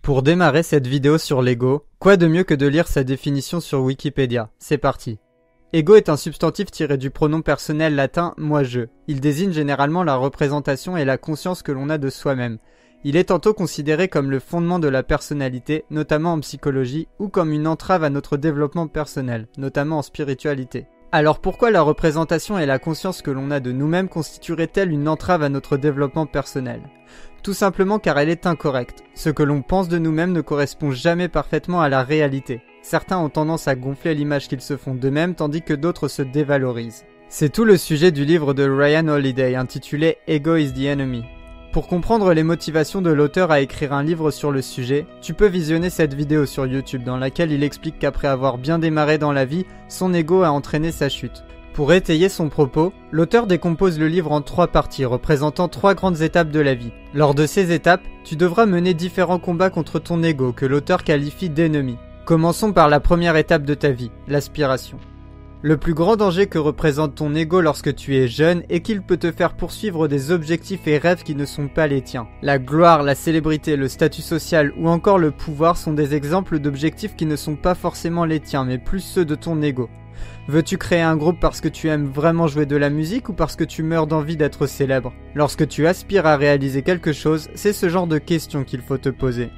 Pour démarrer cette vidéo sur l'ego, quoi de mieux que de lire sa définition sur Wikipédia? C'est parti. Ego est un substantif tiré du pronom personnel latin « moi-je ». Il désigne généralement la représentation et la conscience que l'on a de soi-même. Il est tantôt considéré comme le fondement de la personnalité, notamment en psychologie, ou comme une entrave à notre développement personnel, notamment en spiritualité. Alors pourquoi la représentation et la conscience que l'on a de nous-mêmes constitueraient-elles une entrave à notre développement personnel? Tout simplement car elle est incorrecte. Ce que l'on pense de nous-mêmes ne correspond jamais parfaitement à la réalité. Certains ont tendance à gonfler l'image qu'ils se font d'eux-mêmes tandis que d'autres se dévalorisent. C'est tout le sujet du livre de Ryan Holiday intitulé Ego is the Enemy. Pour comprendre les motivations de l'auteur à écrire un livre sur le sujet, tu peux visionner cette vidéo sur YouTube dans laquelle il explique qu'après avoir bien démarré dans la vie, son ego a entraîné sa chute. Pour étayer son propos, l'auteur décompose le livre en 3 parties représentant 3 grandes étapes de la vie. Lors de ces étapes, tu devras mener différents combats contre ton ego que l'auteur qualifie d'ennemi. Commençons par la première étape de ta vie, l'aspiration. Le plus grand danger que représente ton ego lorsque tu es jeune est qu'il peut te faire poursuivre des objectifs et rêves qui ne sont pas les tiens. La gloire, la célébrité, le statut social ou encore le pouvoir sont des exemples d'objectifs qui ne sont pas forcément les tiens mais plus ceux de ton ego. Veux-tu créer un groupe parce que tu aimes vraiment jouer de la musique ou parce que tu meurs d'envie d'être célèbre? Lorsque tu aspires à réaliser quelque chose, c'est ce genre de questions qu'il faut te poser.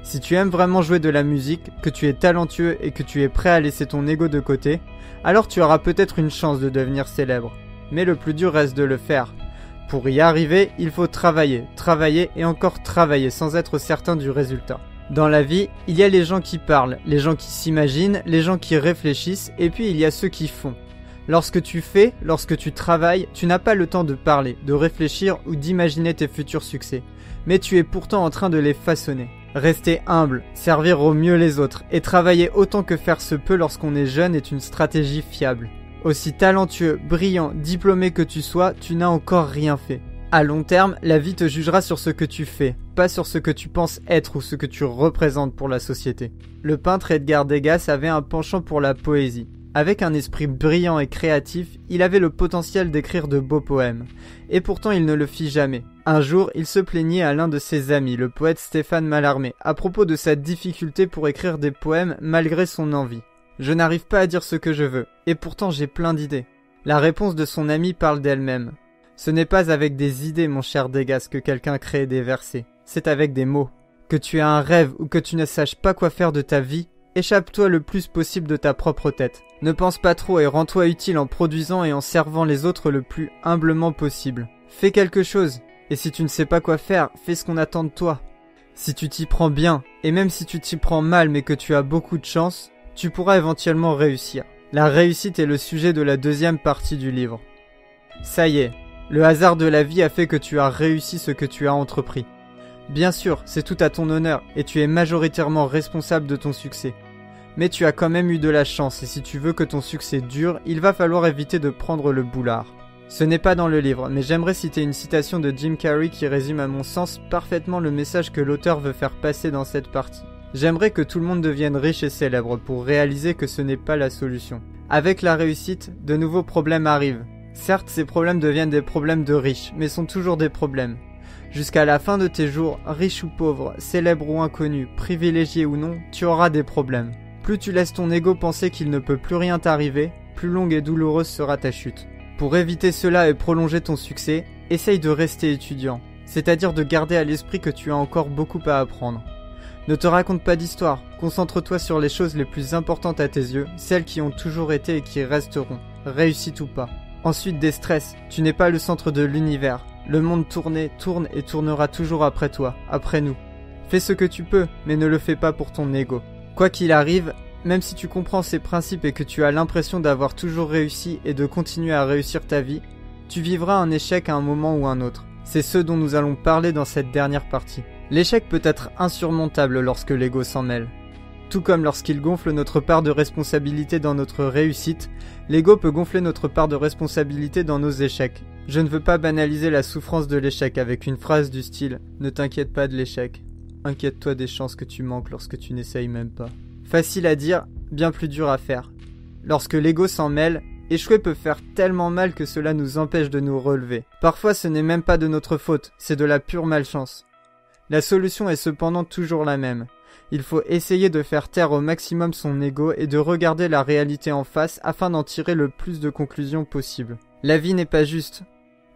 Si tu aimes vraiment jouer de la musique, que tu es talentueux et que tu es prêt à laisser ton ego de côté, alors tu auras peut-être une chance de devenir célèbre. Mais le plus dur reste de le faire. Pour y arriver, il faut travailler et encore travailler sans être certain du résultat. Dans la vie, il y a les gens qui parlent, les gens qui s'imaginent, les gens qui réfléchissent et puis il y a ceux qui font. Lorsque tu fais, lorsque tu travailles, tu n'as pas le temps de parler, de réfléchir ou d'imaginer tes futurs succès. Mais tu es pourtant en train de les façonner. Rester humble, servir au mieux les autres et travailler autant que faire se peut lorsqu'on est jeune est une stratégie fiable. Aussi talentueux, brillant, diplômé que tu sois, tu n'as encore rien fait. À long terme, la vie te jugera sur ce que tu fais, pas sur ce que tu penses être ou ce que tu représentes pour la société. Le peintre Edgar Degas avait un penchant pour la poésie. Avec un esprit brillant et créatif, il avait le potentiel d'écrire de beaux poèmes. Et pourtant il ne le fit jamais. Un jour, il se plaignait à l'un de ses amis, le poète Stéphane Mallarmé, à propos de sa difficulté pour écrire des poèmes malgré son envie. « Je n'arrive pas à dire ce que je veux, et pourtant j'ai plein d'idées. » La réponse de son ami parle d'elle-même. Ce n'est pas avec des idées, mon cher Degas, que quelqu'un crée des versets. C'est avec des mots. Que tu aies un rêve ou que tu ne saches pas quoi faire de ta vie, échappe-toi le plus possible de ta propre tête. Ne pense pas trop et rends-toi utile en produisant et en servant les autres le plus humblement possible. Fais quelque chose. Et si tu ne sais pas quoi faire, fais ce qu'on attend de toi. Si tu t'y prends bien, et même si tu t'y prends mal mais que tu as beaucoup de chance, tu pourras éventuellement réussir. La réussite est le sujet de la deuxième partie du livre. Ça y est, le hasard de la vie a fait que tu as réussi ce que tu as entrepris. Bien sûr, c'est tout à ton honneur et tu es majoritairement responsable de ton succès. Mais tu as quand même eu de la chance et si tu veux que ton succès dure, il va falloir éviter de prendre le boulard. Ce n'est pas dans le livre, mais j'aimerais citer une citation de Jim Carrey qui résume à mon sens parfaitement le message que l'auteur veut faire passer dans cette partie. J'aimerais que tout le monde devienne riche et célèbre pour réaliser que ce n'est pas la solution. Avec la réussite, de nouveaux problèmes arrivent. Certes, ces problèmes deviennent des problèmes de riches, mais sont toujours des problèmes. Jusqu'à la fin de tes jours, riche ou pauvre, célèbre ou inconnu, privilégié ou non, tu auras des problèmes. Plus tu laisses ton ego penser qu'il ne peut plus rien t'arriver, plus longue et douloureuse sera ta chute. Pour éviter cela et prolonger ton succès, essaye de rester étudiant, c'est-à-dire de garder à l'esprit que tu as encore beaucoup à apprendre. Ne te raconte pas d'histoire, concentre-toi sur les choses les plus importantes à tes yeux, celles qui ont toujours été et qui resteront, réussite ou pas. Ensuite déstresse, tu n'es pas le centre de l'univers. Le monde tourne et tournera toujours après toi, après nous. Fais ce que tu peux, mais ne le fais pas pour ton ego. Quoi qu'il arrive, même si tu comprends ces principes et que tu as l'impression d'avoir toujours réussi et de continuer à réussir ta vie, tu vivras un échec à un moment ou un autre. C'est ce dont nous allons parler dans cette dernière partie. L'échec peut être insurmontable lorsque l'ego s'en mêle. Tout comme lorsqu'il gonfle notre part de responsabilité dans notre réussite, l'ego peut gonfler notre part de responsabilité dans nos échecs. Je ne veux pas banaliser la souffrance de l'échec avec une phrase du style « Ne t'inquiète pas de l'échec, inquiète-toi des chances que tu manques lorsque tu n'essayes même pas ». Facile à dire, bien plus dur à faire. Lorsque l'ego s'en mêle, échouer peut faire tellement mal que cela nous empêche de nous relever. Parfois ce n'est même pas de notre faute, c'est de la pure malchance. La solution est cependant toujours la même. Il faut essayer de faire taire au maximum son ego et de regarder la réalité en face afin d'en tirer le plus de conclusions possible. La vie n'est pas juste.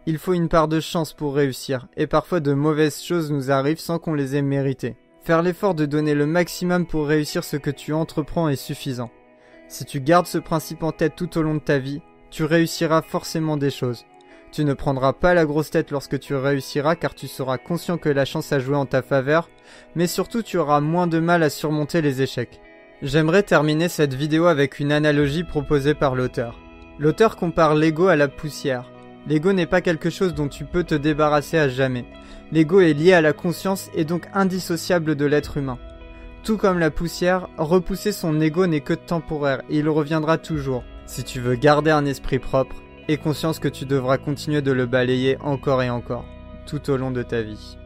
Il faut une part de chance pour réussir, et parfois de mauvaises choses nous arrivent sans qu'on les ait méritées. Faire l'effort de donner le maximum pour réussir ce que tu entreprends est suffisant. Si tu gardes ce principe en tête tout au long de ta vie, tu réussiras forcément des choses. Tu ne prendras pas la grosse tête lorsque tu réussiras car tu seras conscient que la chance a joué en ta faveur, mais surtout tu auras moins de mal à surmonter les échecs. J'aimerais terminer cette vidéo avec une analogie proposée par l'auteur. L'auteur compare l'ego à la poussière. L'ego n'est pas quelque chose dont tu peux te débarrasser à jamais. L'ego est lié à la conscience et donc indissociable de l'être humain. Tout comme la poussière, repousser son ego n'est que temporaire et il reviendra toujours. Si tu veux garder un esprit propre, aie conscience que tu devras continuer de le balayer encore et encore, tout au long de ta vie.